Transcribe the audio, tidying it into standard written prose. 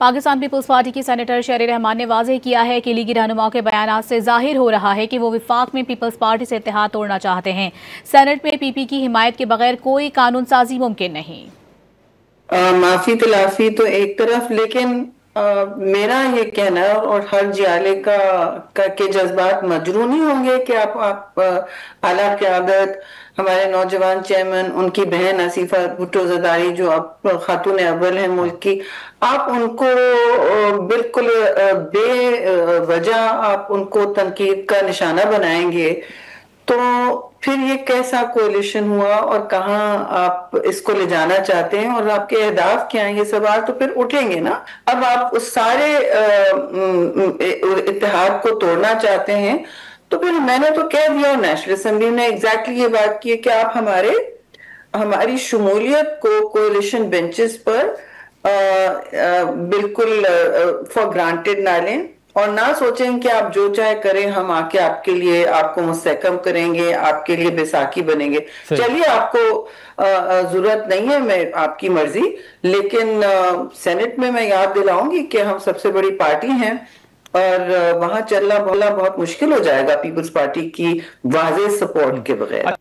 Pakistan peoples party की senator शेर रहमान ने वाज़ेह किया है कि लीगी रहनुमाओं के बयानात से जाहिर हो रहा है कि वो विफाक में पीपल्स पार्टी से इत्तेहाद तोड़ना चाहते हैं। सेनेट में पीपी की हिमायत के बगैर कोई कानून साजी मुमकिन नहीं। माफी तलाफी तो एक तरफ, लेकिन मेरा ये कहना है और हर जियाले का के जज्बात मजरू नहीं होंगे कि आप आला क़यादत, हमारे नौजवान चेयरमैन, उनकी बहन आसिफा भुट्टो ज़रदारी जो अब खातून अव्वल है मुल्क की, आप उनको बिल्कुल बेवजह आप उनको तनकीद का निशाना बनाएंगे, तो फिर ये कैसा कोलिशन हुआ और कहाँ आप इसको ले जाना चाहते हैं और आपके अहदाफ क्या हैं, ये सवाल तो फिर उठेंगे ना। अब आप उस सारे इत्तेहाद को तोड़ना चाहते हैं, तो फिर मैंने तो कह दिया, और नेशनल असेंबली ने एग्जैक्टली ये बात की है कि आप हमारी शमूलियत को कोलिशन बेंचेस पर बिल्कुल फॉर ग्रांटेड ना लें और ना सोचें कि आप जो चाहे करें, हम आके आपके लिए आपको मुस्तहकम करेंगे, आपके लिए बैसाखी बनेंगे। चलिए, आपको जरूरत नहीं है, मैं आपकी मर्जी, लेकिन सेनेट में मैं याद दिलाऊंगी कि हम सबसे बड़ी पार्टी हैं और वहां चलना बोलना बहुत मुश्किल हो जाएगा पीपल्स पार्टी की वाज़ेह सपोर्ट के बगैर।